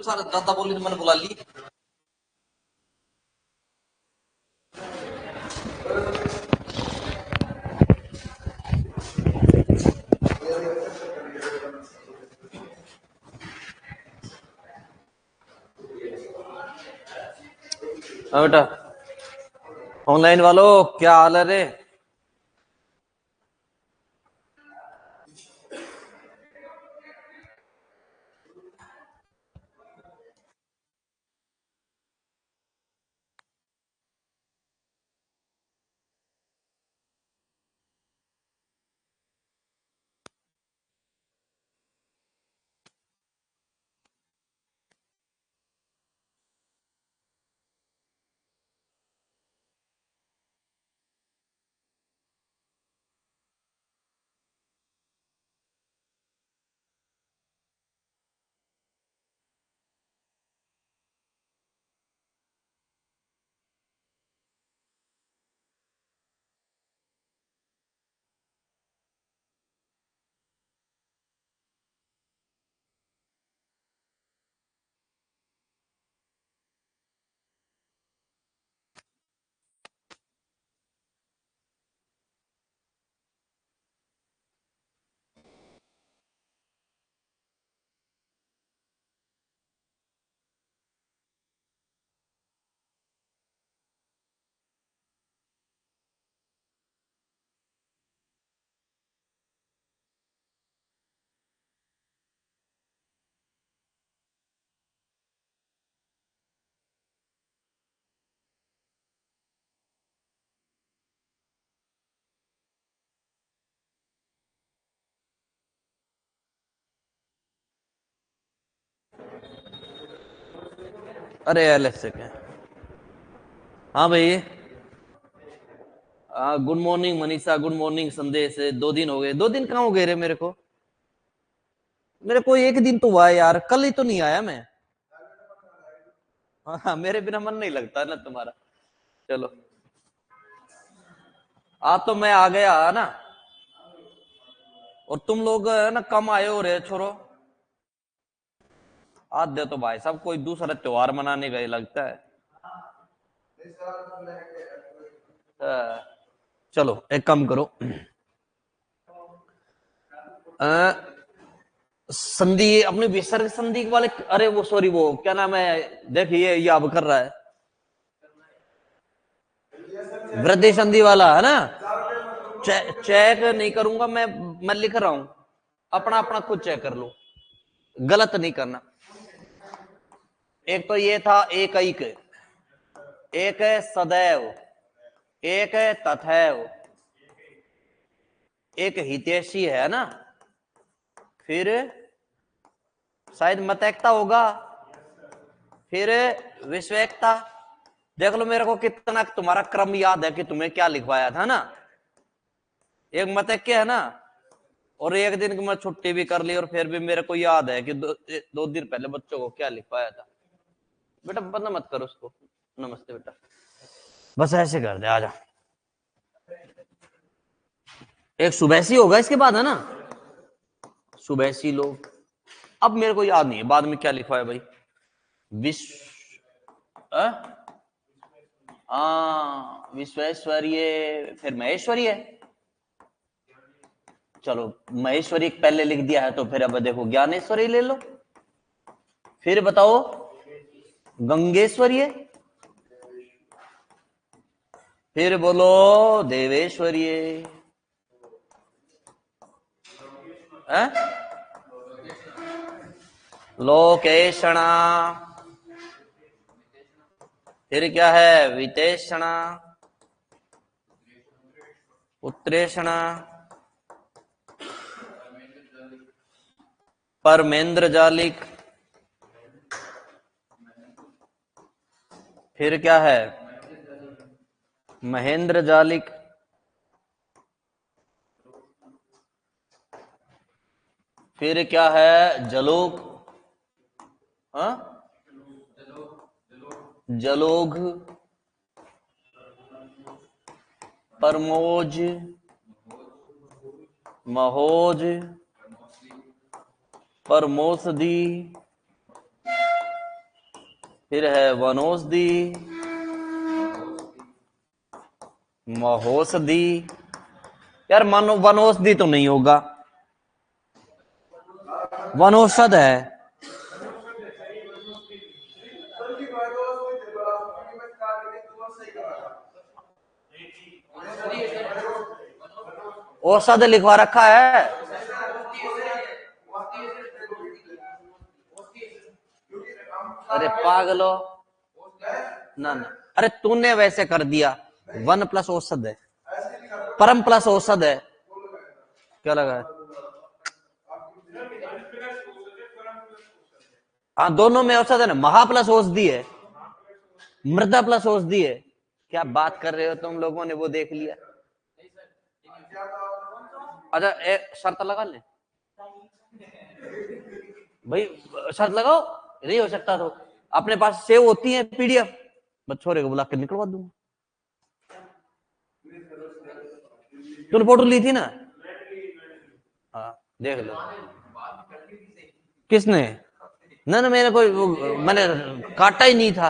सारा ज्यादा बोली तो मैंने बुला ली। हाँ बेटा, ऑनलाइन वालों क्या हाल है रे? अरे एल से क्या? हाँ भाई। Good morning Manisha, good morning संदेश। 2 दिन हो गए। 2 दिन कहाँ हो गए रे मेरे को? मेरे को एक दिन तो हुआ है यार, कल ही तो नहीं आया मैं। हाँ, मेरे बिना मन नहीं लगता ना तुम्हारा। चलो, आज तो मैं आ गया ना, और तुम लोग है ना कम आए हो रे छोरो। आज दे तो भाई साहब कोई दूसरा त्योहार मनाने गए लगता है। चलो एक काम करो, संधि अपने विसर्ग संधि वाले, अरे वो सॉरी, वो क्या नाम है, देखिए ये अब कर रहा है वृद्धि संधि वाला है ना। चेक नहीं करूंगा मैं लिख रहा हूं, अपना अपना खुद चेक कर लो, गलत नहीं करना। एक तो ये था एक ऐक, एक है सदैव, एक है तथैव, एक हितैषी है ना, फिर शायद मतैकता होगा, फिर विश्वेकता। देख लो मेरे को कितना तुम्हारा क्रम याद है कि तुम्हें क्या लिखवाया था ना। एक मतैक्य है ना, और एक दिन की मैं छुट्टी भी कर ली, और फिर भी मेरे को याद है कि 2 दिन पहले बच्चों को क्या लिखवाया था। बेटा बंद मत करो उसको। नमस्ते बेटा, बस ऐसे कर दे, आजा। एक सुबैसी होगा इसके बाद है ना, सुबैसी लोग। अब मेरे को याद नहीं है बाद में क्या लिखवाया भाई। विश्व, हाँ विश्वेश्वरीय, फिर महेश्वरीय। चलो महेश्वरी पहले लिख दिया है तो फिर अब देखो ज्ञानेश्वरी ले लो। फिर बताओ गंगेश्वरीय, फिर बोलो देवेश्वरीय, लोकेशणा, फिर क्या है वितेषणा, उत्तरेषणा, परमेंद्र जालिक, फिर क्या है महेंद्र जालिक, फिर क्या है जलोग, हाँ जलोग, परमोज, महोज, परमोसदी, फिर है वनौषधि, महौषधि। यार मानो वनौषधि तो नहीं होगा, वनौषध है। औषध लिखवा रखा है। अरे पागलो, ना ना, अरे तूने वैसे कर दिया। वन प्लस औषध है, परम प्लस औषध है। क्या लगा है? हाँ दोनों में औषध है ना, महा प्लस औषधि है, मृदा प्लस औषधि है। क्या बात कर रहे हो तुम लोगों ने, वो देख लिया। अच्छा शर्त लगा ले भाई, शर्त लगाओ। नहीं हो सकता तो अपने पास सेव होती है पीडीएफ, मैं छोरे को बुला के निकलवा दूंगा। तूने फोटो ली थी ना? हाँ देख लो। किसने? ना ना, मेरे को मैंने काटा ही नहीं था।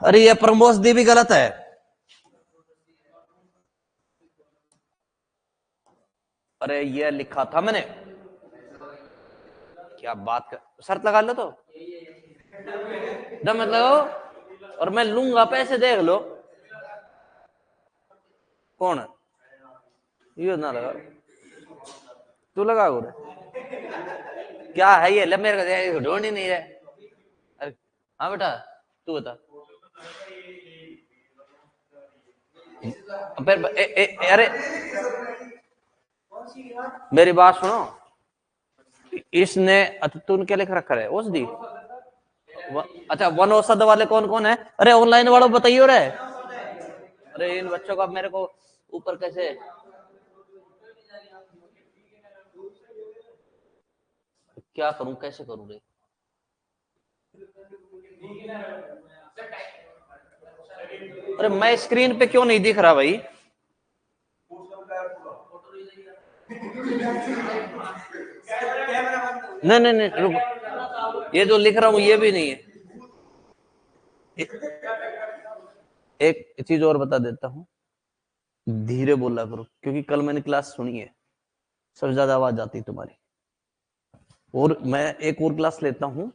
अरे ये प्रमोश दी भी गलत है। अरे ये लिखा था मैंने। क्या बात कर, शर्त लगा लो तो मत लगाओ, और मैं लूंगा पैसे, देख लो। कौन है ये? ना लगा, तू लगा उरे। क्या है ये? ले मेरे को ढूंढ ही नहीं रहे। अरे हाँ बेटा, तू बता। फिर अरे मेरी बात सुनो, इसने अच्छा तूने क्या लिख रखा है? औषधि। अच्छा वन औषध वाले कौन कौन है? अरे ऑनलाइन वालों बताइए रे। अरे इन बच्चों का मेरे को ऊपर कैसे, क्या करूं, कैसे करूं रे? अरे मैं स्क्रीन पे क्यों नहीं दिख रहा भाई? नहीं नहीं नहीं रुको, ये जो लिख रहा हूं ये भी नहीं है। एक चीज और बता देता हूँ, धीरे बोला करो, क्योंकि कल मैंने क्लास सुनी है, सबसे ज्यादा आवाज आती है तुम्हारी। और मैं एक और क्लास लेता हूँ,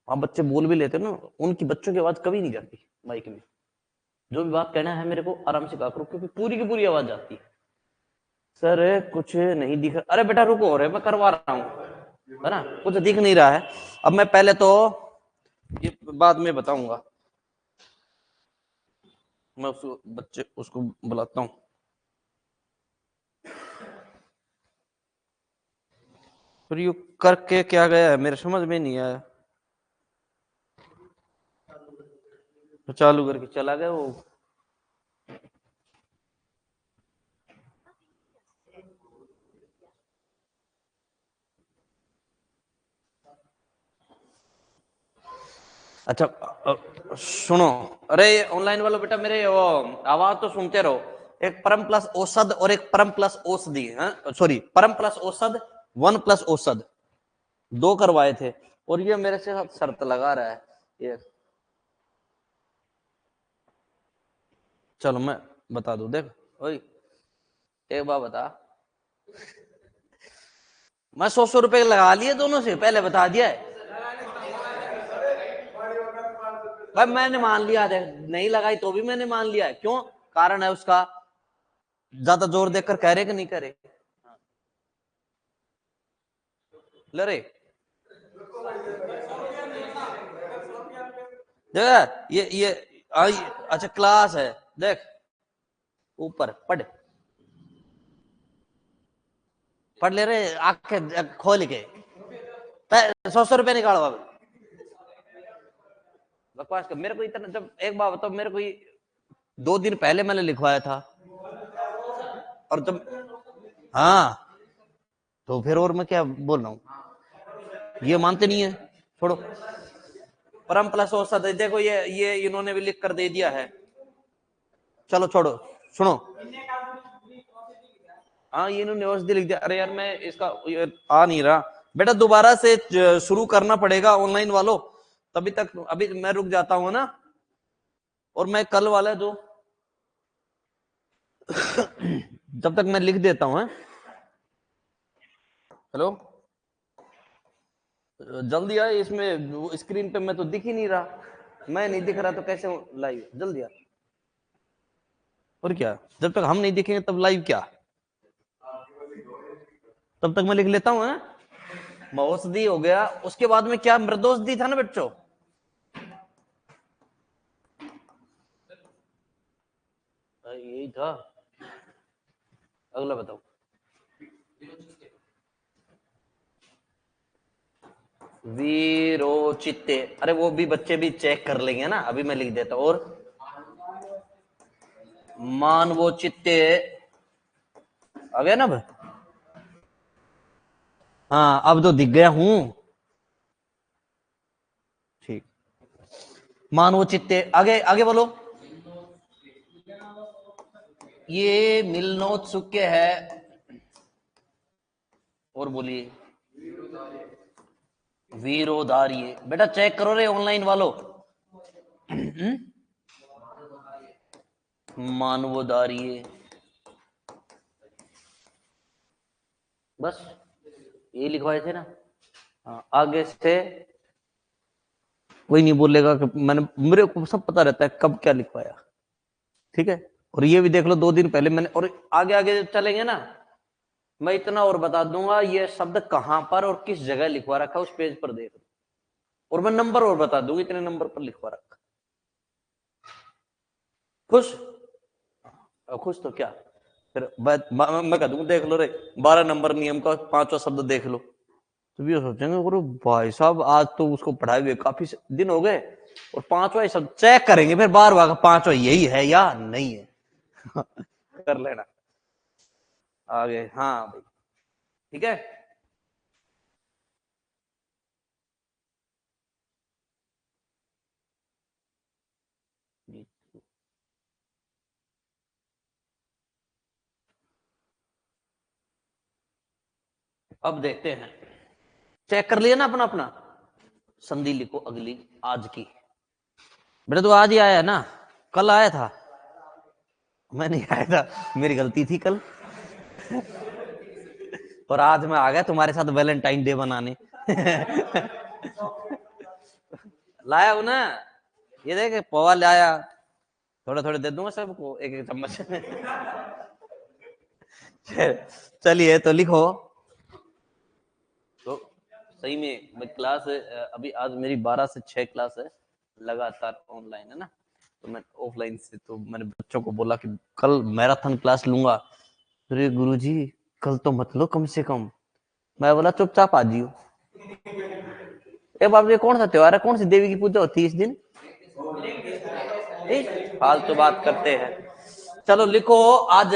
वहां बच्चे बोल भी लेते ना, उनकी बच्चों की आवाज कभी नहीं जाती माइक में। जो भी बात कहना है मेरे को आराम से कहा करो, क्योंकि पूरी की पूरी आवाज आती है। सर कुछ नहीं दिख रहा। अरे बेटा रुको, मैं करवा रहा हूँ, है ना, कुछ दिख नहीं रहा है। अब मैं पहले तो ये बाद में बताऊंगा, मैं उसको बच्चे उसको बुलाता हूँ। फिर यू करके क्या गया है मेरे समझ में नहीं आया, तो चालू करके चला गया वो। अच्छा सुनो, अरे ऑनलाइन वालों बेटा मेरे वो आवाज तो सुनते रहो। एक परम प्लस औषध और एक परम प्लस औषधि, सॉरी परम प्लस औषध, वन प्लस औषध, दो करवाए थे। और ये मेरे से शर्त लगा रहा है ये। चलो मैं बता दूं, देख ओए, एक बार बता, मैं 100 रुपए लगा लिए दोनों से, पहले बता दिया है भाई, मैंने मान लिया, देख नहीं लगाई तो भी मैंने मान लिया है। क्यों? कारण है उसका, ज्यादा जोर देकर कह रहे कि नहीं करे। ले रे देख ये अच्छा क्लास है, देख ऊपर पढ़, पढ़ ले रहे, आंखें खोल के 100 रुपए निकालो अब। बकवास कर, मेरे को इतना, जब एक बार बताओ, मेरे को 2 दिन पहले मैंने लिखवाया था, और जब, हाँ तो फिर और मैं क्या बोल रहा हूँ, ये मानते नहीं है, छोड़ो। परम प्लस औसत है, देखो ये इन्होंने भी लिख कर दे दिया है। चलो छोड़ो, सुनो। हाँ ये इन्होंने औषधि लिख दिया। अरे यार मैं इसका आ नहीं रहा, बेटा दोबारा से शुरू करना पड़ेगा ऑनलाइन वालों, तभी तक अभी मैं रुक जाता हूं ना, और मैं कल वाला जो जब तक मैं लिख देता हूं। हेलो, जल्दी आए, इसमें स्क्रीन पे मैं तो दिख ही नहीं रहा, मैं नहीं दिख रहा तो कैसे लाइव, जल्दी आ। और क्या, जब तक हम नहीं दिखेंगे तब लाइव क्या, तब तक मैं लिख लेता हूँ। महोषधि हो गया, उसके बाद में क्या, मृदोषधि था ना बच्चों, यही था। अगला बताओ। वीरोचित्ते, अरे वो भी बच्चे भी चेक कर लेंगे ना, अभी मैं लिख देता हूं। और मानवोचित्ते आ गया ना अब? हाँ अब तो दिख गया हूं, ठीक। मानवोचित्ते, आगे आगे बोलो। ये मिलनोत्सुक है, और बोलिए। वीरोदार्य, बेटा चेक करो रे ऑनलाइन वालों। मानवोदार्य, बस ये लिखवाए थे ना। हाँ, आगे से कोई नहीं बोलेगा कि मैंने, मेरे को सब पता रहता है कब क्या लिखवाया, ठीक है। और ये भी देख लो 2 दिन पहले मैंने, और आगे आगे चलेंगे ना, मैं इतना और बता दूंगा ये शब्द कहां पर और किस जगह लिखवा रखा उस पेज पर देख लो, और मैं नंबर और बता दूंगा इतने नंबर पर लिखवा रखा। खुश, खुश तो क्या, फिर मैं कह दूंगा देख लो रे, 12 नंबर नियम का 5वां शब्द देख लो, तो भी सोचेंगे गुरु भाई साहब आज तो उसको पढ़ाए हुए काफी दिन हो गए, और 5वां शब्द चेक करेंगे फिर बार बार 5वां यही है या नहीं है। कर लेना आगे, हाँ भाई, ठीक है। अब देखते हैं, चेक कर लिया ना अपना अपना, संधि लिखो अगली आज की। बेटा तो आज ही आया है ना, कल आया था, मैं नहीं आया था, मेरी गलती थी कल, और आज मैं आ गया तुम्हारे साथ वैलेंटाइन डे बनाने। लाया हूं ना, ये देख पोहा लाया, थोड़ा थोड़ा दे दूंगा सबको एक एक चम्मच। चलिए तो लिखो। तो सही में मैं क्लास अभी आज मेरी 12 से 6 क्लास है लगातार ऑनलाइन, है ना, तो मैं ऑफलाइन से, तो मैंने बच्चों को बोला कि कल मैराथन क्लास लूंगा, अरे गुरुजी कल तो मत लो कम से कम, मैं बोला चुपचाप आ जियो। ए बाबू ये कौन सा त्योहार है, कौन सी देवी की पूजा होती है इस दिन, फालतू बात करते हैं। चलो लिखो आज,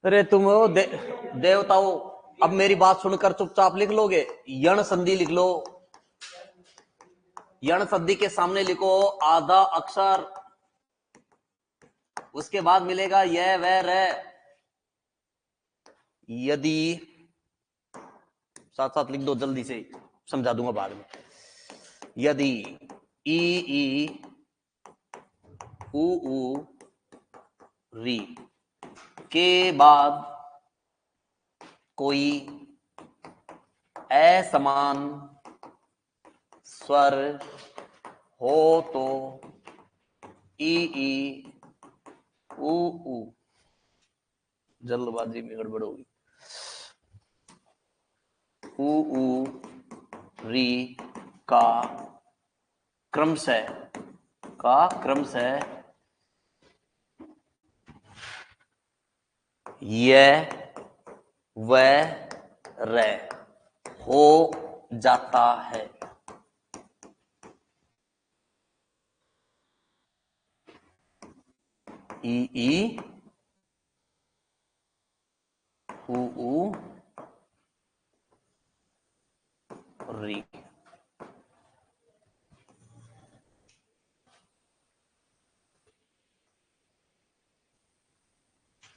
अरे तुम हो देवताओं, अब मेरी बात सुनकर चुपचाप लिख लोगे, यण संधि लिख लो, यण संधि के सामने लिखो आधा अक्षर, उसके बाद मिलेगा यह वह रे, यदि, साथ साथ लिख दो जल्दी से, समझा दूंगा बाद में। यदि, ई ई, उ ऊ, री के बाद कोई असमान स्वर हो तो ई ई, उ ऊ, जल्दबाजी में गड़बड़ होगी, उ ऊ, री का क्रमशः, का क्रमशः यह वह रे हो जाता है। ई ई, उ ऊ, री,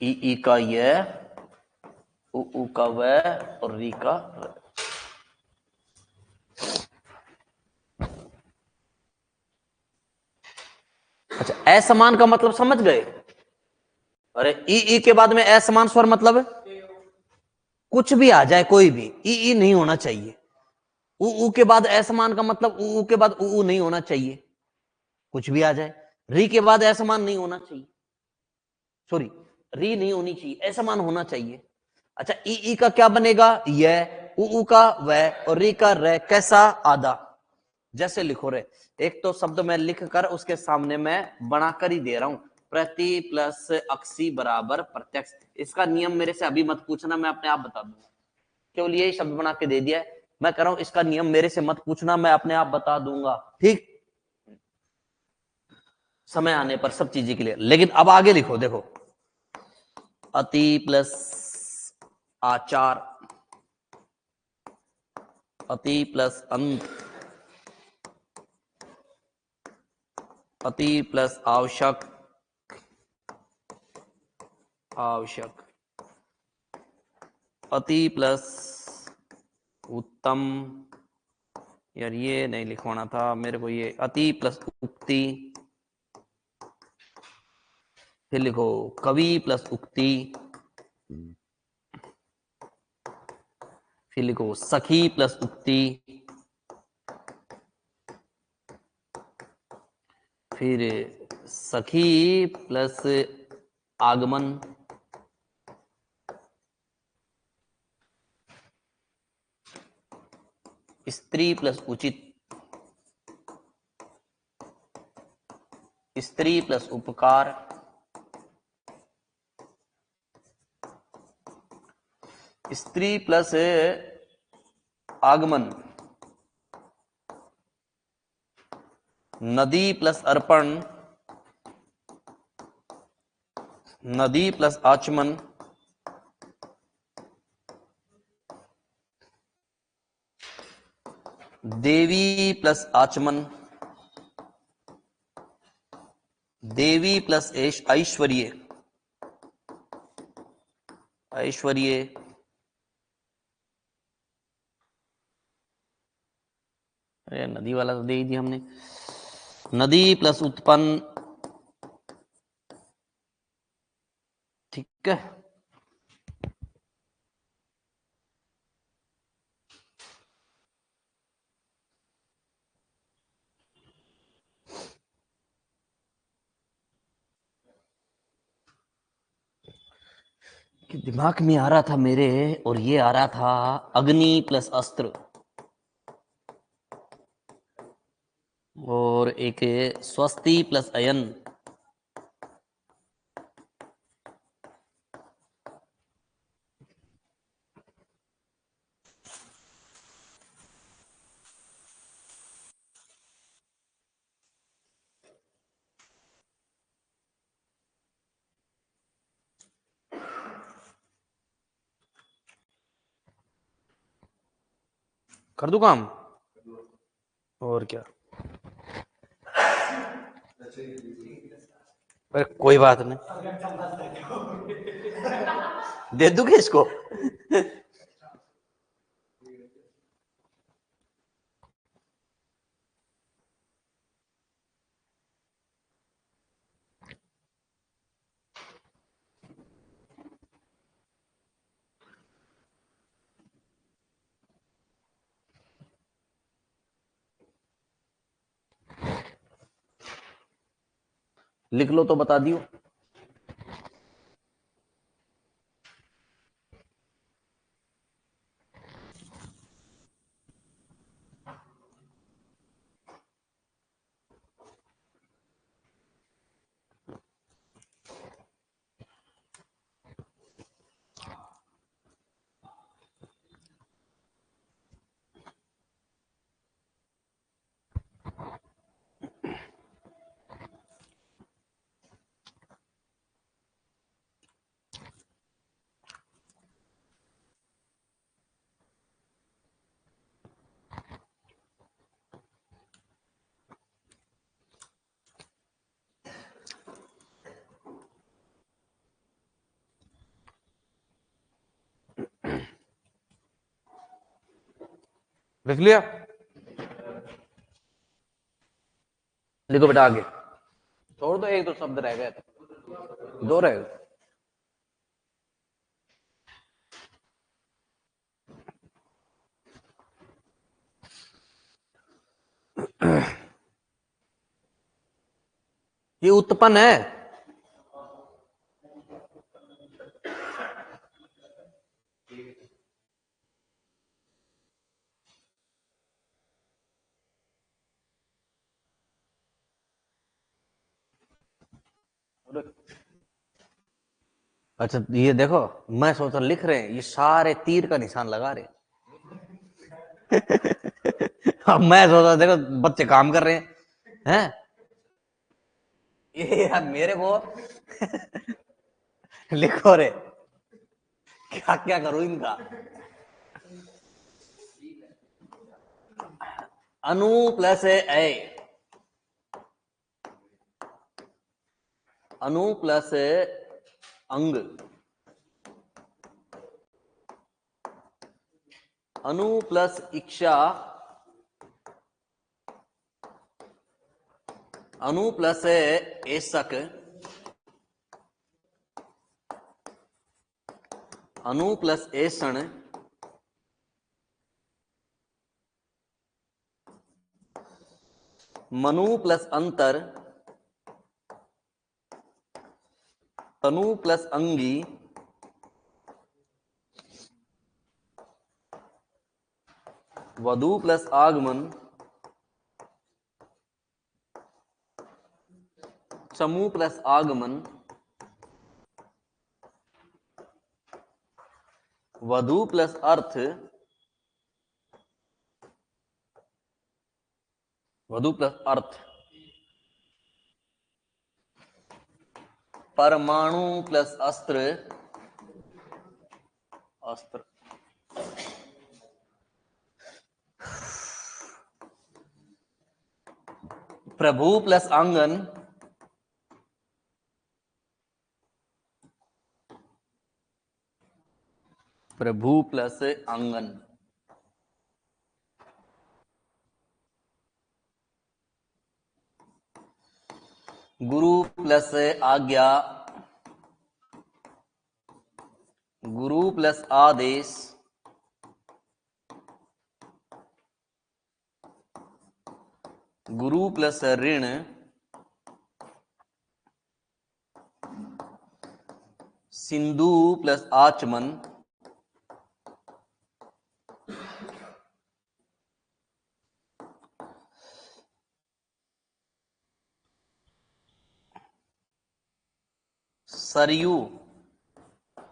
ई का यह, उ उ का व और री का र। अच्छा, असमान का मतलब समझ गए? अरे ई के बाद में असमान स्वर मतलब कुछ भी आ जाए, कोई भी ई नहीं होना चाहिए। उ के बाद असमान का मतलब उ के बाद उ नहीं होना चाहिए, कुछ भी आ जाए। री के बाद असमान नहीं होना चाहिए, सॉरी री नहीं होनी चाहिए, असमान होना चाहिए। अच्छा, ई का क्या बनेगा? यह, उ का वह और री का र। कैसा? आधा। जैसे लिखो रे, एक तो शब्द मैं लिख कर उसके सामने मैं बनाकर ही दे रहा हूं, प्रति प्लस अक्षी बराबर प्रत्यक्ष। इसका नियम मेरे से अभी मत पूछना, मैं अपने आप बता दूंगा। केवल यही शब्द बना के दे दिया है, मैं कह रहा हूं इसका नियम मेरे से मत पूछना, मैं अपने आप बता दूंगा, ठीक? समय आने पर सब चीजें क्लियर। लेकिन अब आगे लिखो, देखो, अति प्लस आचार, अति प्लस अंत, अति प्लस आवश्यक, आवश्यक, अति प्लस उत्तम। यार ये नहीं लिखवाना था मेरे को, ये अति प्लस उक्ति। फिर लिखो कवि प्लस उक्ति। फिर लिखो सखी प्लस उक्ति। फिर सखी प्लस आगमन। स्त्री प्लस उचित, स्त्री प्लस उपकार, स्त्री प्लस आगमन, नदी प्लस अर्पण, नदी प्लस आचमन, देवी प्लस आचमन, देवी प्लस ऐश्वर्य, ऐश्वर्य, अरे नदी वाला तो दे ही दिया हमने। नदी प्लस उत्पन्न, ठीक है। कि दिमाग में आ रहा था मेरे, और ये आ रहा था अग्नि प्लस अस्त्र, और एक स्वस्ति प्लस अयन, कर दूं काम? और क्या, अरे कोई बात नहीं, दे दूंगे इसको। लिख लो तो बता दियो। लिख लिया? लिखो बेटा आगे। छोड़ दो, एक दो शब्द रह गए, दो रह गए। ये उत्पन्न है। अच्छा ये देखो, मैं सोच रहा लिख रहे हैं, ये सारे तीर का निशान लगा रहे अब मैं सोच रहा देखो बच्चे काम कर रहे हैं ये यार मेरे को लिखो रे, क्या क्या करूं इनका। अनु प्लस ए, अनु प्लस अंग, अनु प्लस इच्छा, अनु प्लस एसक, अनु प्लस एषण, मनु प्लस अंतर, तनु प्लस अंगी, वधु प्लस आगमन, चमू प्लस आगमन, वधु प्लस अर्थ, वधु प्लस अर्थ, परमाणु प्लस अस्त्र, अस्त्र, प्रभु प्लस आंगन, प्रभु प्लस आंगन, गुरु प्लस आज्ञा, गुरु प्लस आदेश, गुरु प्लस ऋण, सिंधु प्लस आचमन, सरयू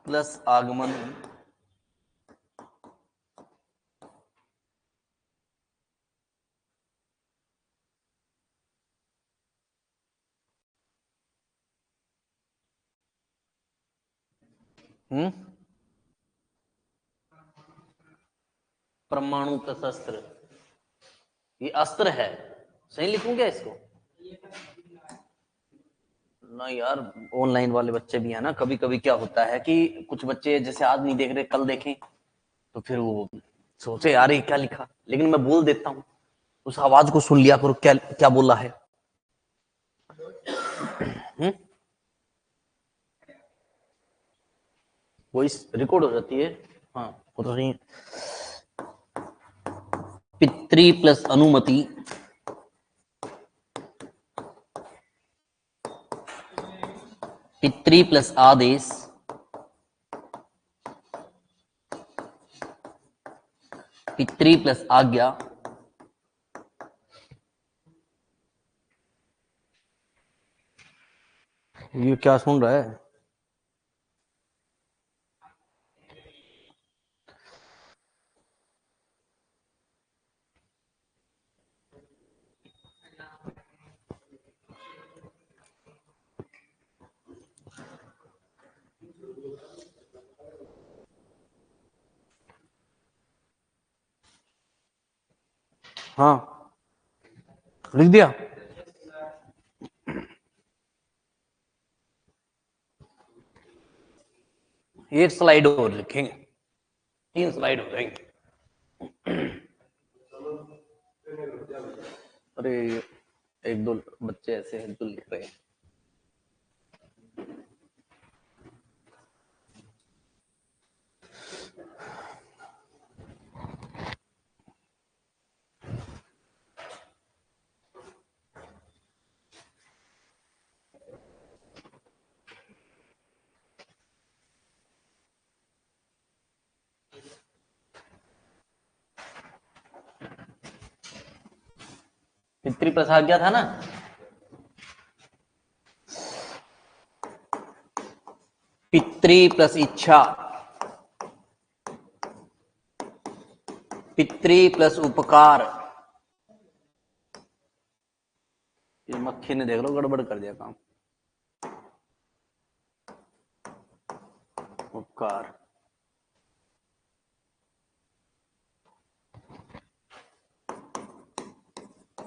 प्लस आगमन, परमाणु प्लस अस्त्र, ये अस्त्र है, सही लिखूं क्या इसको? ना यार, ऑनलाइन वाले बच्चे भी है ना, कभी कभी क्या होता है कि कुछ बच्चे जैसे आज नहीं देख रहे कल देखें, तो फिर वो सोचे यार ये क्या लिखा, लेकिन मैं बोल देता हूँ, उस आवाज को सुन लिया करो, क्या क्या बोला है। वॉइस रिकॉर्ड हो जाती है, हाँ हो तो रही है। पितृ प्लस अनुमति, पितृ प्लस आदेश, पितृ प्लस आज्ञा, ये क्या सुन रहा है? हाँ लिख दिया। एक स्लाइड और लिखेंगे, 3 स्लाइड हो जाएंगे। अरे एक दो बच्चे ऐसे हैं जो लिख रहे हैं। पितृ प्लस आ गया था ना। पितृ प्लस इच्छा, पितृ प्लस उपकार। ये मक्खी ने देख लो गड़बड़ कर दिया काम। उपकार,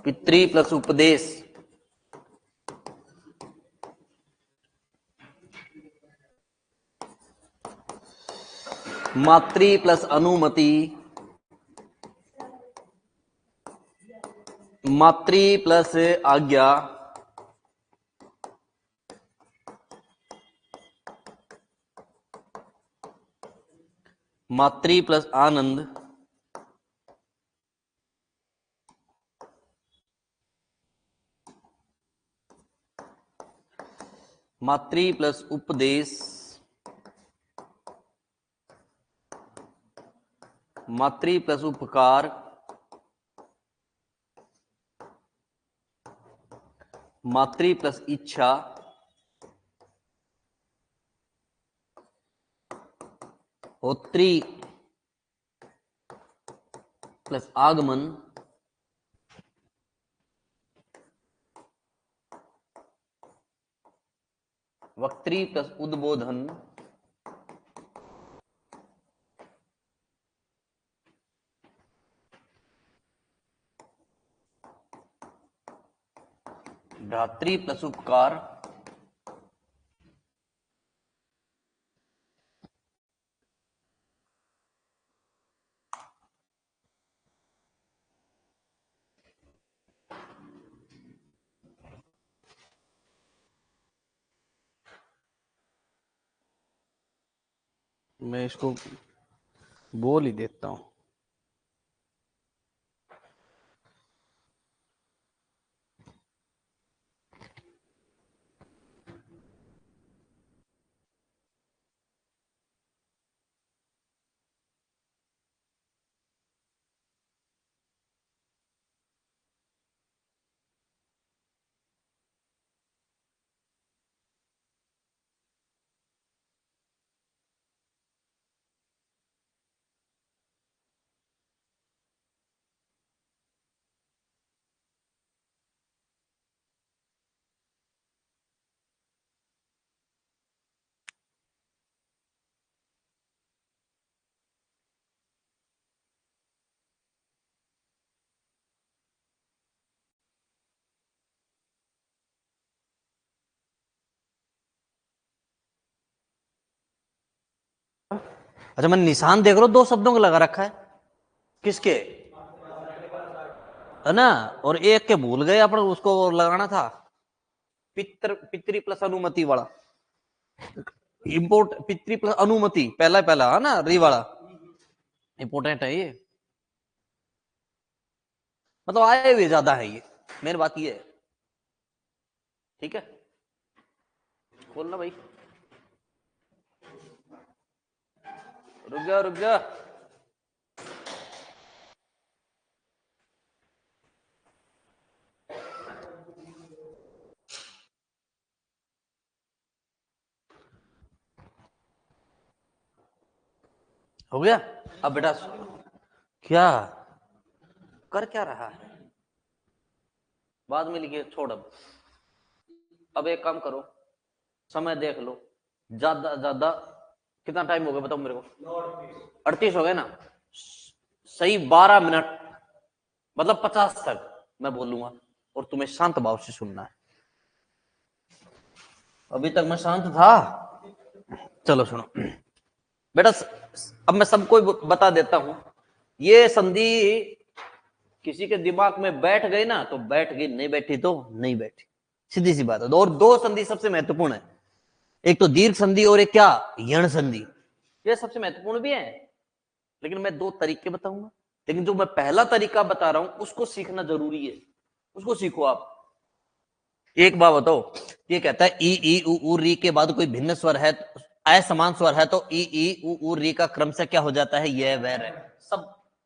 पितृ प्लस उपदेश, मातृ प्लस अनुमति, मातृ प्लस आज्ञा, मातृ प्लस आनंद, मातृ प्लस उपदेश, मातृ प्लस उपकार, मातृ प्लस इच्छा, होत्री प्लस आगमन, वक्त्री प्लस उद्बोधन, भ्रातृ प्लस उपकार, मैं इसको बोल ही देता हूं। अच्छा मैंने निशान देख लो, दो शब्दों का लगा रखा है। किसके? है ना, और एक के भूल गए अपन, उसको लगाना था। पितृ प्लस अनुमति वाला इम्पोर्ट, पितृ प्लस अनुमति पहला पहला है ना, री वाला इंपोर्टेंट है ये। मतलब आए हुए ज्यादा है ये, मेन बात ये है। ठीक है, बोलना भाई। रुक जा रुक जा। हो गया। अब बेटा क्या कर क्या रहा है, बाद में लिखिए, छोड़। अब एक काम करो, समय देख लो, ज्यादा ज्यादा कितना टाइम हो गया बताओ मेरे को। 38 हो गए ना, सही 12 मिनट, मतलब 50 तक मैं बोलूंगा, और तुम्हें शांत भाव से सुनना है। अभी तक मैं शांत था। चलो सुनो बेटा, अब मैं सबको बता देता हूं। ये संधि किसी के दिमाग में बैठ गई ना तो बैठ गई, नहीं बैठी तो नहीं बैठी, सीधी सी बात है। और दो संधि सबसे महत्वपूर्ण है, एक तो दीर्घ संधि और एक क्या, यण संधि। ये सबसे महत्वपूर्ण भी है, लेकिन मैं दो तरीके बताऊंगा। लेकिन जो मैं पहला तरीका बता रहा हूं उसको सीखना जरूरी है, उसको सीखो आप। एक बात बताओ, ये कहता है ई ई उ री के बाद कोई भिन्न स्वर है, असमान स्वर है, तो ई ई उ री का क्रम से क्या हो जाता है, ये वह रे। सब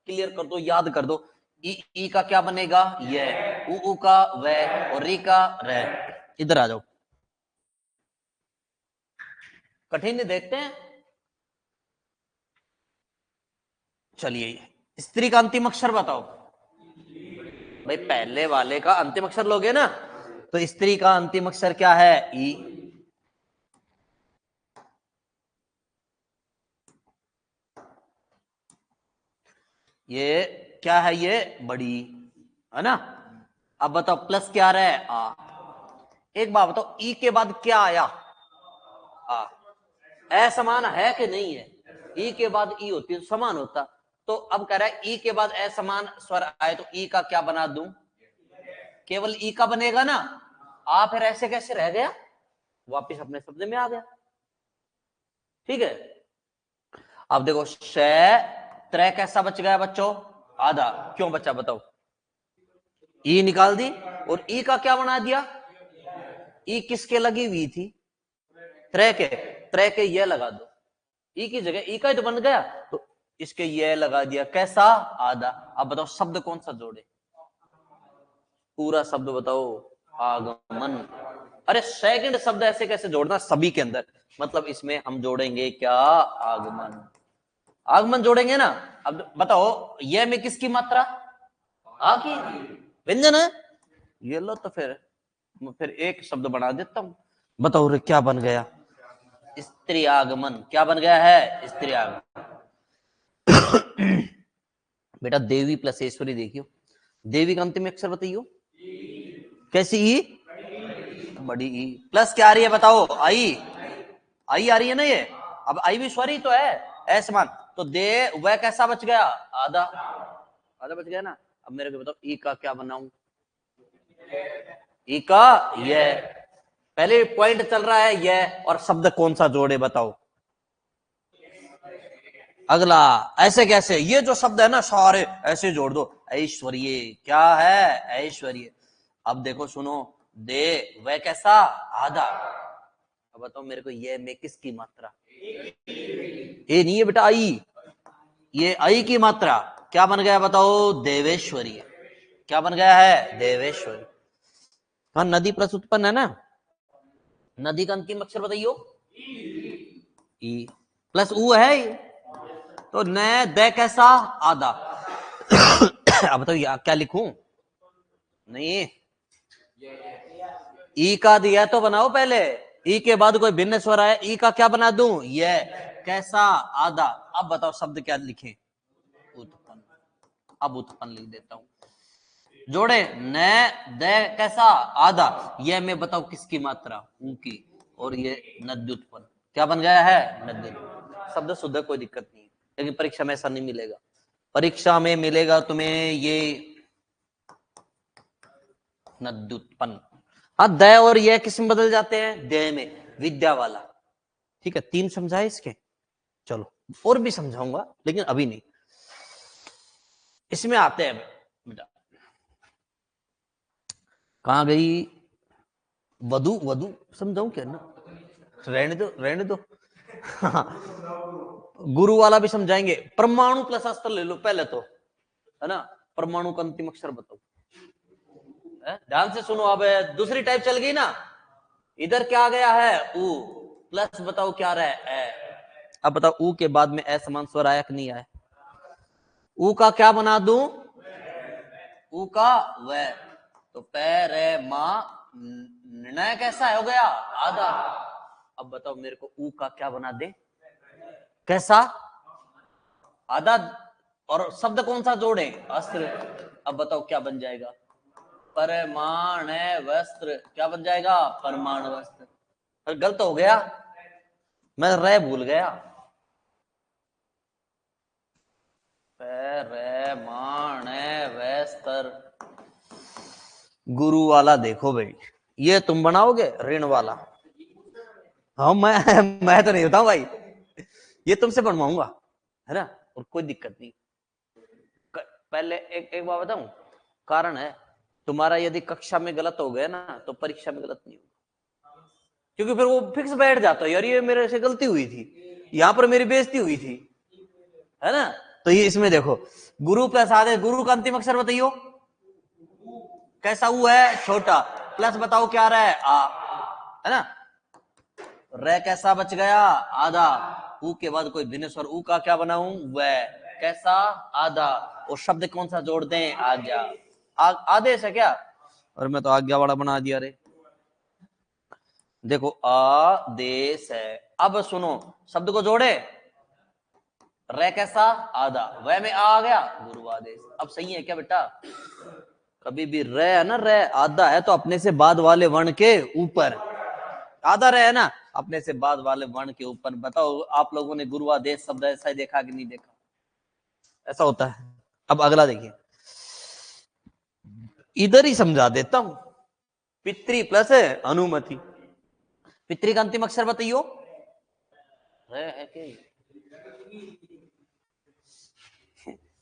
क्लियर कर दो, याद कर दो। ई का क्या बनेगा, ये, उ का वह, और री का रे। इधर आ जाओ, कठिन नहीं देखते हैं। चलिए, स्त्री का अंतिम अक्षर बताओ। भाई पहले वाले का अंतिम अक्षर लोगे ना, तो स्त्री का अंतिम अक्षर क्या है, ई। ये क्या है, ये बड़ी है ना। अब बताओ प्लस क्या आ रहा है, आ। एक बात बताओ, ई के बाद क्या आया, आ। असमान है कि नहीं है, ई के बाद ई होती है समान होता। तो अब कह रहा है ई के बाद असमान स्वर आए तो ई का क्या बना दूं, केवल ई का बनेगा ना। आ फिर ऐसे कैसे रह गया, वापिस अपने शब्द में आ गया। ठीक है, अब देखो त्रै कैसा बच गया बच्चों, आधा। क्यों बचा बताओ, ई निकाल दी और ई का क्या बना दिया, ई किसके लगी हुई थी, त्रै के ये लगा दो, ई की जगह ई का ही तो बन गया, तो इसके ये लगा दिया, कैसा, आधा। अब बताओ शब्द कौन सा जोड़े, पूरा शब्द बताओ, आगमन। अरे सेकंड शब्द ऐसे कैसे जोड़ना सभी के अंदर, मतलब इसमें हम जोड़ेंगे क्या, आगमन। आगमन जोड़ेंगे ना। अब बताओ ये में किसकी मात्रा, आ की, व्यंजन है। ये लो, तो फिर एक शब्द बना देता हूं। बताओ रे क्या बन गया, स्त्री आगमन। क्या बन गया है, स्त्री आगमन। बेटा देवी प्लस ईश्वरी देखियो, देवी का अंतिम अक्षर बताइयो, कैसी ई, बड़ी ई। प्लस क्या आ रही है बताओ, आई, आई आ रही है ना ये। अब आई भी स्वरी तो है, ऐसमान। तो दे वह कैसा बच गया, आधा, आधा बच गया ना। अब मेरे को बताओ ई का क्या बनाऊं, ई का ये, पहले पॉइंट चल रहा है ये, और शब्द कौन सा जोड़े बताओ, अगला। ऐसे कैसे, ये जो शब्द है ना सारे ऐसे जोड़ दो, ऐश्वर्य। क्या है, ऐश्वर्य। अब देखो सुनो, दे वह कैसा, आधा। अब बताओ मेरे को ये में किसकी मात्रा, ए नहीं है बेटा, आई। ये आई की मात्रा क्या बन गया बताओ, देवेश्वरी। क्या बन गया है, देवेश्वरी। हाँ नदी प्लस उत्पन्न है ना, नदी का अंतिम अक्षर बताइयो, ई। प्लस ऊ है, तो न दे कैसा, आधा। अब बताओ क्या लिखूं, नहीं, ई का दिया तो बनाओ पहले, ई के बाद कोई भिन्न स्वर आया, ई का क्या बना दूं, ये, कैसा, आधा। अब बताओ शब्द क्या लिखे, उत्पन्न। अब उत्पन्न लिख देता हूं, जोड़े न दे कैसा, आधा। ये मैं बताओ किसकी मात्रा, उनकी, और ये नद्युत्पन्न। क्या बन गया है, नद्युत्पन्न। शब्द शुद्ध, कोई दिक्कत नहीं है, लेकिन परीक्षा में ऐसा नहीं मिलेगा। परीक्षा में मिलेगा तुम्हें ये नद्युत्पन्न। हाँ दय और यह किस में बदल जाते हैं, दय में, विद्या वाला। ठीक है, 3 समझाए इसके। चलो और भी समझाऊंगा, लेकिन अभी नहीं। इसमें आते हैं बेटा, कहां गई वधु, वधु समझाऊं क्या ना, रहने दो रहने दो। गुरु वाला भी समझाएंगे। परमाणु प्लस अस्त्र ले लो पहले तो, है ना। परमाणु का अंतिम अक्षर बताओ, ध्यान से सुनो। अब दूसरी टाइप चल गई ना, इधर क्या आ गया है, ऊ। प्लस बताओ क्या रहा है, ए। अब बताओ ऊ के बाद में असमान स्वर आया कि नहीं आया, ऊ का क्या बना दूं, ऊ का वह, तो पैरे मां, निर्णय कैसा हो गया, आधा। अब बताओ मेरे को ऊ का क्या बना दे, कैसा, आधा। और शब्द कौन सा जोड़े, अस्त्र। अब बताओ क्या बन जाएगा, परमाण वस्त्र। क्या बन जाएगा, परमाण वस्त्र। पर गलत हो गया, मैं रे भूल गया, परमाण स्तर। गुरु वाला देखो भाई, ये तुम बनाओगे ऋण वाला। हाँ मैं तो नहीं बताऊं भाई, ये तुमसे बनवाऊंगा, है ना, और कोई दिक्कत नहीं। पहले एक बात बताऊं, कारण है तुम्हारा यदि कक्षा में गलत हो गया ना तो परीक्षा में गलत नहीं होगा, क्योंकि फिर वो फिक्स बैठ जाता है, यार ये मेरे से गलती हुई थी, यहां पर मेरी बेइज्जती हुई थी, है ना। तो ये इसमें देखो, गुरु प्लस आदेश, गुरु का अंतिम अक्षर बताइयो कैसा ऊ है, छोटा, प्लस बताओ क्या रहा है, आ, है ना। रे कैसा बच गया, आधा, ऊ के बाद कोई भिन्न स्वर, ऊ का क्या बनाऊं, वह, कैसा, आधा, और शब्द कौन सा जोड़ दें, आज्ञा। आदेश है क्या, और मैं तो आज्ञा वाला बना दिया रे। देखो आदेश है, अब सुनो, शब्द को जोड़े, रे कैसा, आधा, वह में आ गया, गुरु आदेश। अब सही है क्या बेटा, कभी भी रे है ना, रे आधा है तो अपने से बाद वाले वर्ण के ऊपर, आधा रे है ना, अपने से बाद वाले वर्ण के ऊपर। बताओ आप लोगों ने गुरुआदेश शब्द ऐसा ही देखा कि नहीं देखा, ऐसा होता है। अब अगला देखिए, इधर ही समझा देता हूं, पितृ प्लस अनुमति। पितृ का अंतिम अक्षर बताइयो, रे है कि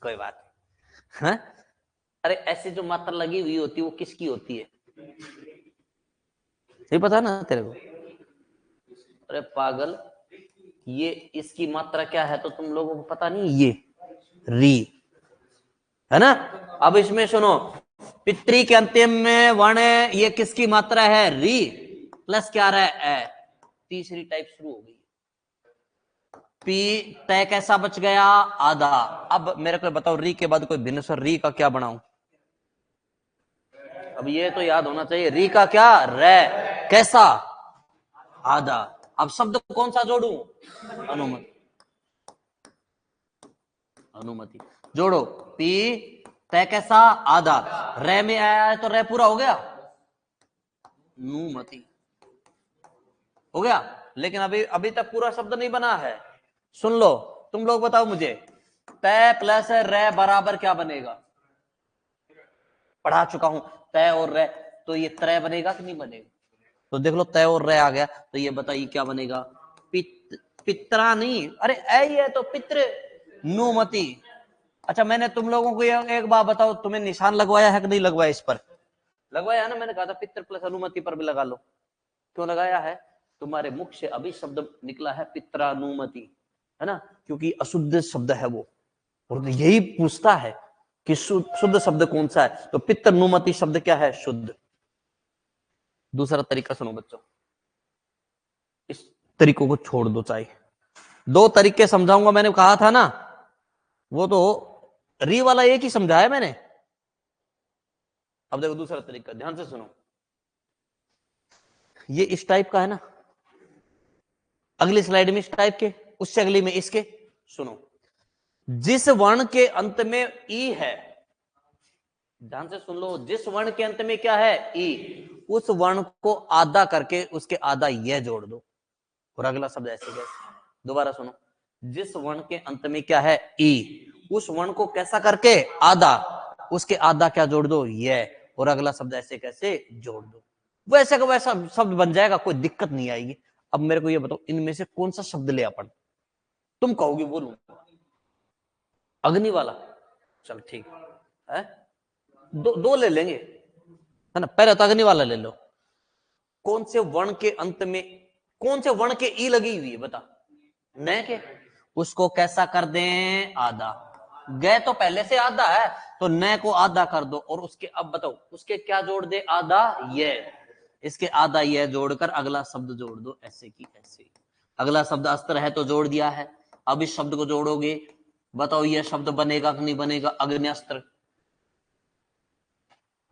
कोई बात है। अरे ऐसे जो मात्रा लगी हुई होती है वो किसकी होती है, ये पता ना तेरे को, अरे पागल, ये इसकी मात्रा क्या है तो तुम लोगों को पता नहीं, ये री है ना। अब इसमें सुनो, पितृ के अंतिम में वर्ण ये किसकी मात्रा है, री, प्लस क्या रहा है, ए, तीसरी टाइप शुरू हो गई। पी तय कैसा बच गया, आधा। अब मेरे को बताओ री के बाद कोई भिन्न स्वर, री का क्या बनाऊं, अब ये तो याद होना चाहिए, री का क्या, रे, कैसा, आधा। अब शब्द कौन सा जोड़ू, अनुमति, अनुमति जोड़ो, पी तय कैसा, आधा, रे में आया है तो रे पूरा हो गया, नुमति हो गया। लेकिन अभी अभी तक पूरा शब्द नहीं बना है, सुन लो, तुम लोग बताओ मुझे, तय प्लस रे बराबर क्या बनेगा, पढ़ा चुका हूं, तय और रे, तो ये त्रय बनेगा कि नहीं बनेगा, तो देख लो तय और रे आ गया, तो ये बताइए क्या बनेगा, पित्रा नहीं, अरे ऐ ही है तो पितृ नुमति। अच्छा मैंने तुम लोगों को एक बात बताओ, तुम्हें निशान लगवाया है कि नहीं लगवाया, इस पर लगवाया है ना, मैंने कहा था पितृ प्लस अनुमति पर भी लगा लो, क्यों लगाया है, तुम्हारे मुख से अभी शब्द निकला है पित्रानुमति, है ना, क्योंकि अशुद्ध शब्द है वो, और यही पूछता है कि शुद्ध शब्द कौन सा है, तो पित्रानुमति शब्द क्या है, शुद्ध। दूसरा तरीका सुनो बच्चों, इस तरीकों को छोड़ दो, चाहे दो तरीके समझाऊंगा, मैंने कहा था ना, वो तो री वाला एक ही समझाया मैंने। अब देखो दूसरा तरीका, ध्यान से सुनो, ये इस टाइप का है ना, अगली स्लाइड में इस टाइप के, उससे अगली में इसके। सुनो, जिस वर्ण के अंत में ई है, ध्यान से सुन लो, जिस वर्ण के अंत में क्या है, ई, उस वर्ण को आधा करके उसके आधा यह जोड़ दो, और अगला शब्द ऐसे कैसे, दोबारा सुनो, जिस वर्ण के अंत में क्या है, ई, उस वर्ण को कैसा करके, आधा, उसके आधा क्या जोड़ दो, यह, और अगला शब्द ऐसे कैसे जोड़ दो, वैसे का वैसा शब्द बन जाएगा, कोई दिक्कत नहीं आएगी। अब मेरे को ये बताओ, इनमें से कौन सा शब्द ले अपन, तुम कहोगे बोलू, अग्नि वाला, चल ठीक है, दो ले लेंगे, है ना, पहले तो अग्नि वाला ले लो। कौन से वर्ण के अंत में, कौन से वर्ण के ई लगी हुई है बता, न के, उसको कैसा कर दें, आधा, गए तो पहले से आधा है तो न को आधा कर दो, और उसके अब बताओ उसके क्या जोड़ दे, आधा ये, इसके आधा यह जोड़कर अगला शब्द जोड़ दो, ऐसे की ऐसे। अगला शब्द अस्त्र है तो जोड़ दिया है, अब इस शब्द को जोड़ोगे, बताओ यह शब्द बनेगा कि नहीं बनेगा, अग्न्यस्त्र।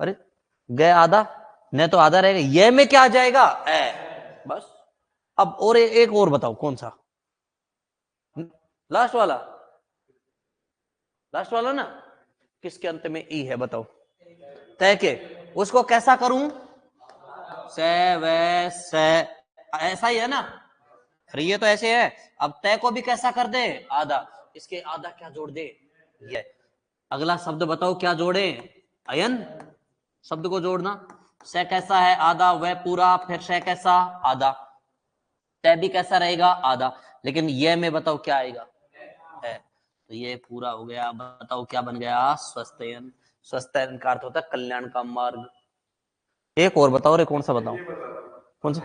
अरे गए आधा, न तो आधा रहेगा, ये में क्या आ जाएगा, ए, बस। अब और एक और बताओ कौन सा, लास्ट वाला, लास्ट वाला ना, किसके अंत में ई है बताओ, तय के, उसको कैसा करूं, से वे से, ऐसा ही है ना, अरे ये तो ऐसे है। अब तय को भी कैसा कर दे, आधा, इसके आधा क्या जोड़ दे, ये। अगला शब्द बताओ क्या जोड़े, अयन शब्द को जोड़ना, स कैसा है आधा, वह पूरा, फिर श कैसा आधा, तय भी कैसा रहेगा आधा, लेकिन ये में बताओ क्या आएगा है, तो ये पूरा हो गया। बताओ क्या बन गया स्वस्थयन। स्वस्थयन का अर्थ होता है कल्याण का मार्ग। एक और बताओ रे, कौन सा बताओ, कौन सा?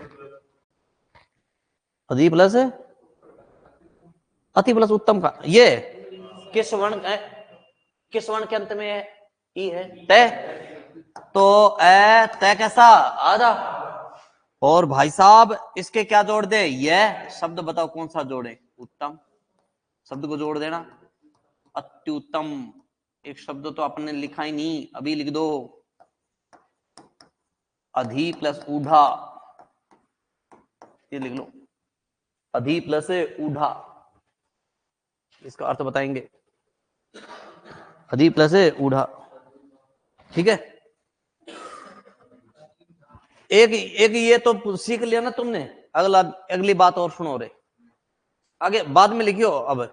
अधि प्लस अति प्लस उत्तम का, ये किस वर्ण किस वर्ण के अंत में है? ई है, तय, तो ए तय कैसा आधा, और भाई साहब इसके क्या जोड़ दे, यह शब्द बताओ कौन सा जोड़े, उत्तम शब्द को जोड़ देना। अत्युत्तम एक शब्द तो आपने लिखा ही नहीं, अभी लिख दो, अधि प्लस ऊढ़ा, ये लिख लो, अधि प्लस ऊढ़ा, इसका अर्थ बताएंगे, अधि प्लस ऊढ़ा, ठीक है। एक ये तो सीख लिया ना तुमने, अगली बात और सुनो रे, आगे बाद में लिखियो, अब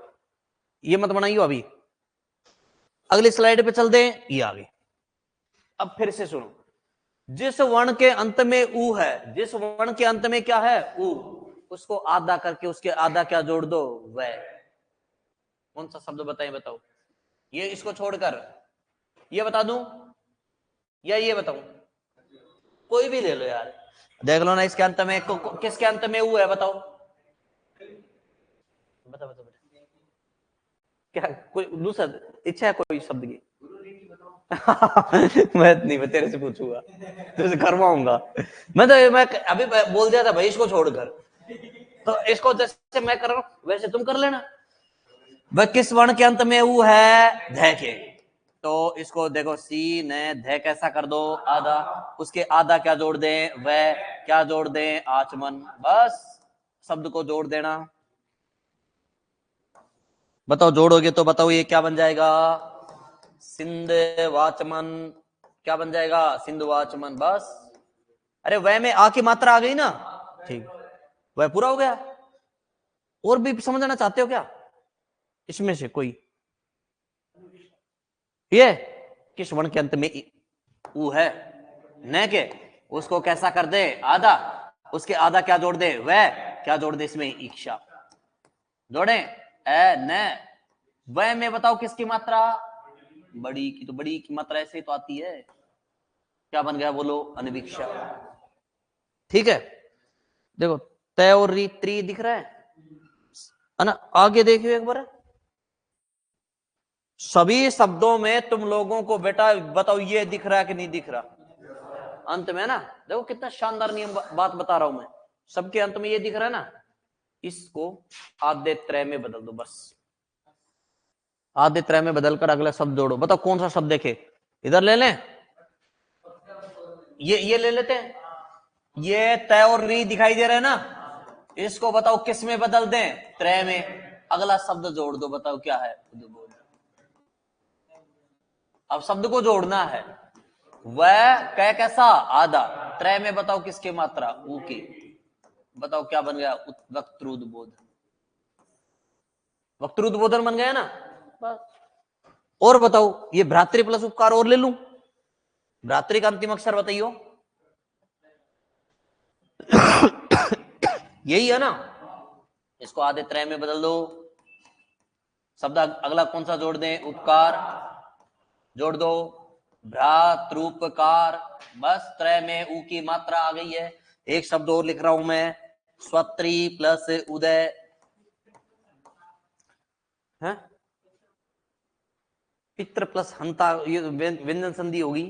ये मत बनाइयो, अभी अगली स्लाइड पे चल दे, ये आगे। अब फिर से सुनो, जिस वर्ण के अंत में ऊ है, जिस वर्ण के अंत में क्या है ऊ, उसको आधा करके उसके आधा क्या जोड़ दो, वह। कौन सा शब्द बताएं, बताओ, ये इसको छोड़कर ये बता दूं या ये बताऊं, कोई भी ले लो यार, देख लो ना, इसके अंत में किसके अंत में ऊ है, बताओ, बता बता बता, क्या कोई दूसरा इच्छा है कोई शब्द की? मैं नहीं, मैं तेरे से पूछूंगा, तेरे से करवाऊंगा, मैं अभी बोल दिया था भाई इसको छोड़कर, तो इसको जैसे मैं कर रहा हूं वैसे तुम कर लेना। वह किस वर्ण के अंत में ऊ है, ध के, तो इसको देखो सी ने ध कैसा कर दो आधा, उसके आधा क्या जोड़ दें, वह क्या जोड़ दें, आचमन, बस शब्द को जोड़ देना। बताओ जोड़ोगे तो बताओ ये क्या बन जाएगा, सिंध वाचमन, क्या बन जाएगा, सिंधु वाचमन, बस। अरे वह में आ की मात्रा आ गई ना, ठीक, वह पूरा हो गया। और भी समझना चाहते हो क्या इसमें से कोई? ये किस वर्ण के अंत में ऊ है, न के, उसको कैसा कर दे आधा, उसके आधा क्या जोड़ दे, वह क्या जोड़ दे, इसमें इच्छा जोड़े, ए न, वह में बताओ किसकी मात्रा, बड़ी की, तो बड़ी की मात्रा ऐसे तो आती है, क्या बन गया बोलो, अनवीक्षा, ठीक है। देखो तय और री त्री दिख रहा है ना, आगे देखियो एक बार, सभी शब्दों में तुम लोगों को बेटा बताओ ये दिख रहा है कि नहीं दिख रहा, अंत में ना, देखो कितना शानदार नियम बात बता रहा हूं मैं, सबके अंत में ये दिख रहा है ना, इसको आधे त्रय में बदल दो, बस आधे त्रय में बदलकर अगला शब्द जोड़ो, बताओ कौन सा शब्द देखे, इधर ले लें, ये ले लेते हैं, ये तय और री दिखाई दे रहे हैं ना, इसको बताओ किस में बदल दें, त्रय में, अगला शब्द जोड़ दो, बताओ क्या है, अब शब्द को जोड़ना है, वह कै कैसा आधा, त्रय में बताओ किसकी मात्रा, ऊ की, बताओ क्या बन गया, वक्तृद्बोध, वक्तृद्बोधन बन गया ना, बस। और बताओ ये भ्रातृ प्लस उपकार और ले लूं, भ्रातृ का अंतिम अक्षर बताइयो, यही है ना, इसको आधे त्रय में बदल दो, शब्द अगला कौन सा जोड़ दें, उपकार जोड़ दो, भ्रातृपकार, बस त्रय में ऊ की मात्रा आ गई है। एक शब्द और लिख रहा हूं मैं, स्वत्री प्लस उदय है, पित्र प्लस हंता, ये व्यंजन संधि होगी,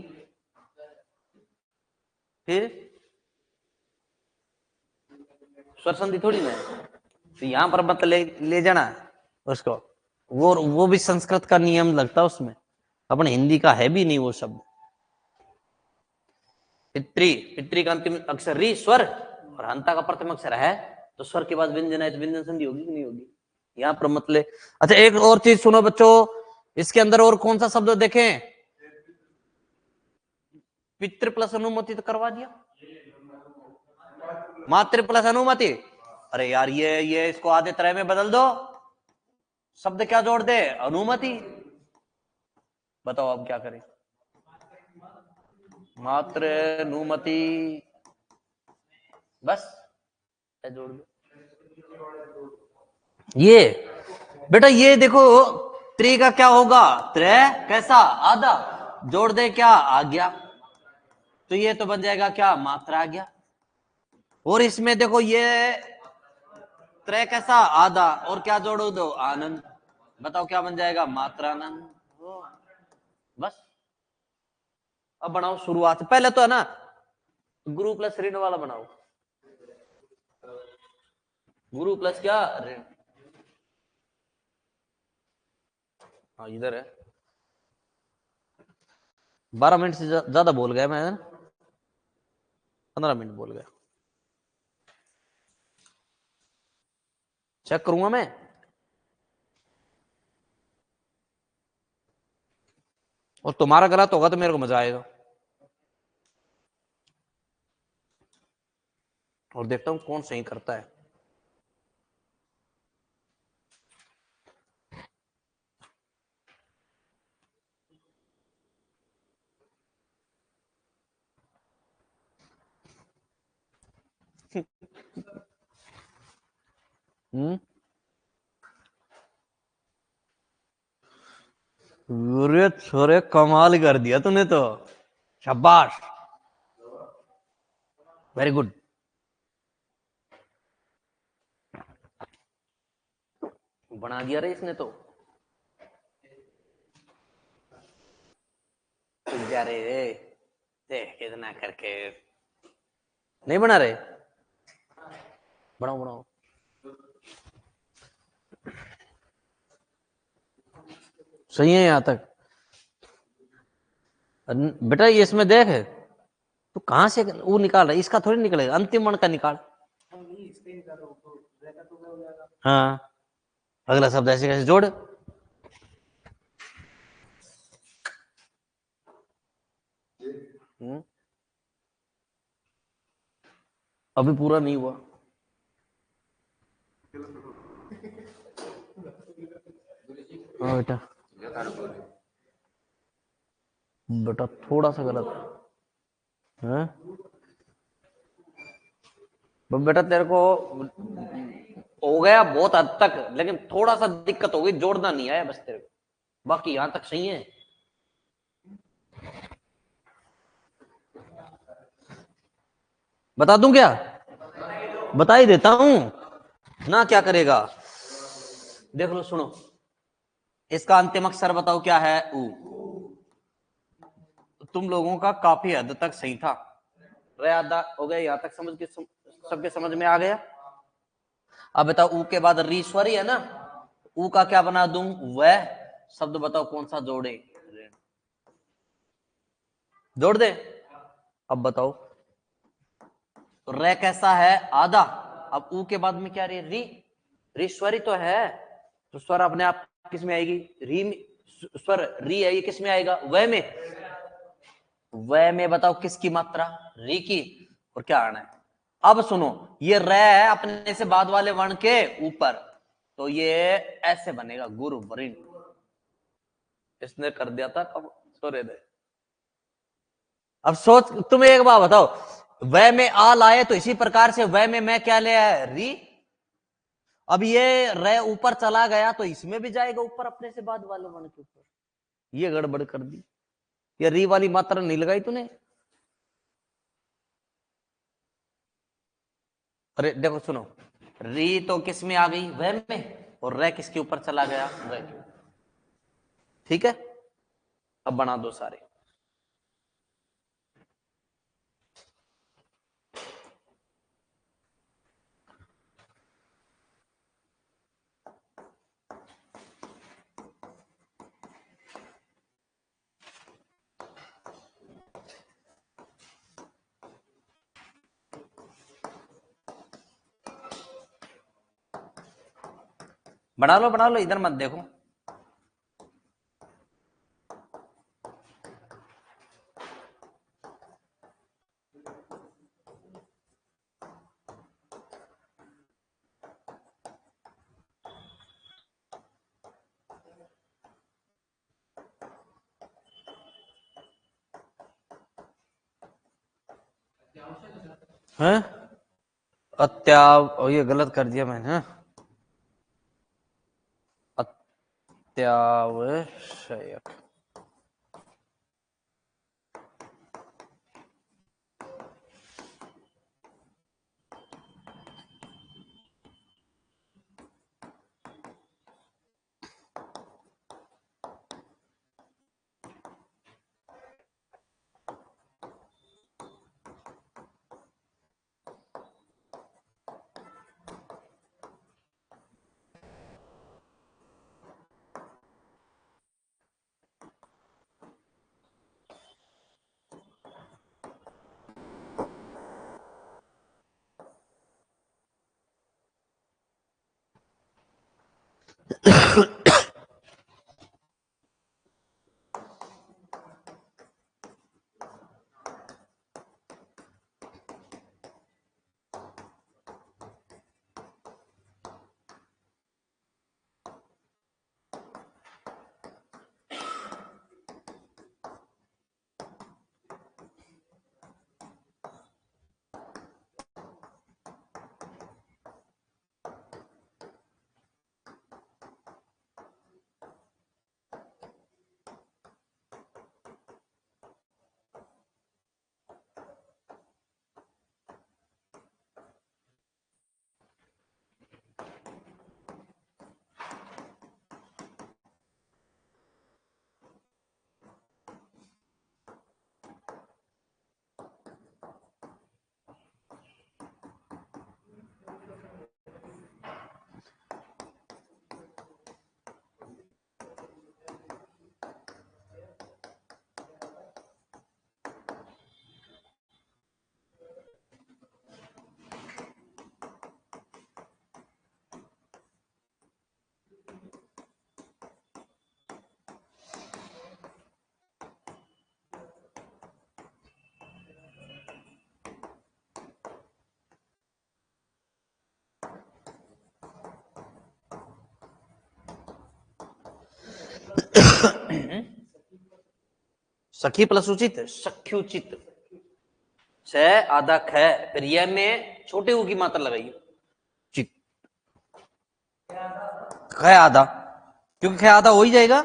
फिर स्वर संधि थोड़ी ना, तो यहां पर मत ले जाना उसको, वो भी संस्कृत का नियम लगता है उसमें, अपने हिंदी का है भी नहीं वो शब्द। पितृ, पितृ का अंतिम अक्षर री स्वर, और हंता का प्रथम अक्षर है, तो स्वर के बाद व्यंजन है, तो व्यंजन संधि होगी कि नहीं होगी, यहां पर मत ले। अच्छा एक और चीज सुनो बच्चों, इसके अंदर और कौन सा शब्द देखें, पितृ प्लस अनुमति तो करवा दिया, मातृ प्लस अनुमति, अरे यार ये इसको आधे त्रय में बदल दो, शब्द क्या जोड़ दे, अनुमति, बताओ अब क्या करें, मात्र नुमति, बस जोड़ दो ये। बेटा ये देखो त्रि का क्या होगा, त्रय कैसा आधा, जोड़ दे क्या आ गया, तो ये तो बन जाएगा क्या मात्रा आ गया। और इसमें देखो ये त्रय कैसा आधा और क्या जोड़ो दो आनंद, बताओ क्या बन जाएगा मात्रानंद। बस अब बनाओ शुरुआत, पहले तो है ना गुरु प्लस ऋण वाला बनाओ, गुरु प्लस क्या ऋण, हाँ इधर है। 12 मिनट से ज्यादा बोल गया मैं, 15 मिनट बोल गया, चेक करूंगा मैं। और तुम्हारा गलत होगा तो मेरे को मजा आएगा, और देखता हूं कौन सही करता है। अरे छोरे कमाल कर दिया तूने तो, शाबाश, वेरी गुड। बना दिया रे इसने तो, जा रे देख इतना करके, नहीं बना रहे, बनाओ बनाओ। सही है यहां तक बेटा, ये इसमें देख तू कहां से वो निकाल रहा है, इसका थोड़ी निकलेगा, अंतिम वर्ण का निकाल। हाँ अगला शब्द ऐसे कैसे जोड़, अभी पूरा नहीं हुआ। हाँ बेटा, बेटा थोड़ा सा गलत है, बेटा तेरे को हो गया बहुत हद तक, लेकिन थोड़ा सा दिक्कत हो गई, जोड़ना नहीं आया बस तेरे को, बाकी यहां तक सही है। बता दूं क्या, बता ही देता हूं ना, क्या करेगा देख लो सुनो, इसका अंतिम अक्षर बताओ क्या है, ऊ। तुम लोगों का काफी हद तक सही था, आधा हो गया, यहां तक समझ के सबके समझ में आ गया। अब बताओ ऊ के बाद रीश्वरी है ना, ऊ का क्या बना दूं, वह शब्द बताओ कौन सा जोड़े, जोड़ दे। अब बताओ रे कैसा है आधा, अब ऊ के बाद में क्या रे, री, रीश्वरी तो है, तो स्वर अपने आप किस में आएगी, री में, स्वर री है, ये किस में आएगा, वह में, वह में बताओ किसकी मात्रा, री की, और क्या आना है। अब सुनो ये रे है अपने से बाद वाले वर्ण के ऊपर, तो ये ऐसे बनेगा गुरु वरिण, इसने कर दिया था कब, सोरे दे। अब सोच तुम एक बात बताओ, वह में आ लाए तो इसी प्रकार से वह में मैं क्या ले आया, री। अब ये रे ऊपर चला गया तो इसमें भी जाएगा ऊपर अपने से बाद वाले वर्ण के ऊपर, ये गड़बड़ कर दी, ये री वाली मात्रा नहीं लगाई तूने। अरे देखो सुनो, री तो किस में आ गई, वह में, और रे किसके ऊपर चला गया, वह के ऊपर, ठीक है। अब बना दो सारे, बना लो इधर मत देखो। है ये गलत कर दिया मैंने। अत्यावश्यक। सखी प्लस उचित, सख्युचित से आधा ख, फिर यह में छोटे ऊ की मात्रा लगाइए। चित ख आधा, क्योंकि ख आधा हो ही जाएगा।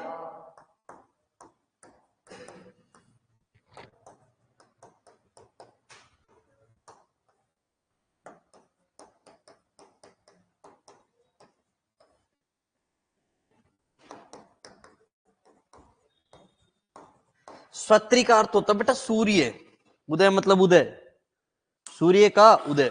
स्वत्री का अर्थ होता बेटा सूर्य, उदय मतलब उदय, सूर्य का उदय।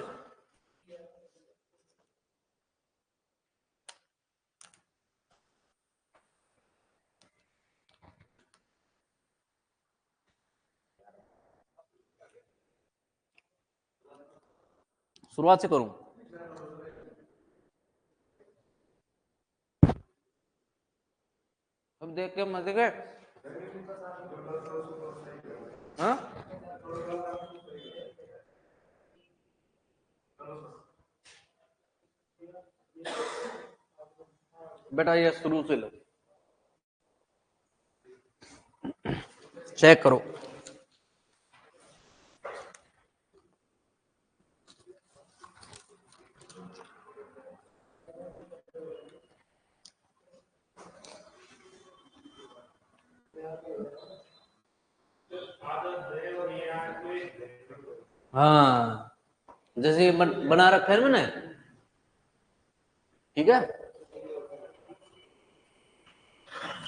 शुरुआत से करूं? अब देख के मजे के हाँ? बेटा ये शुरू से लो, चेक करो। हाँ जैसे बना रखा है मैंने, ठीक है,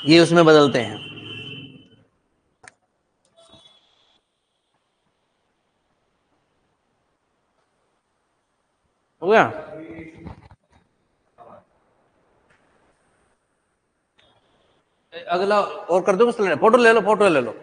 ये उसमें बदलते हैं। हो गया? अगला और कर दो, फोटो ले लो, फोटो ले लो।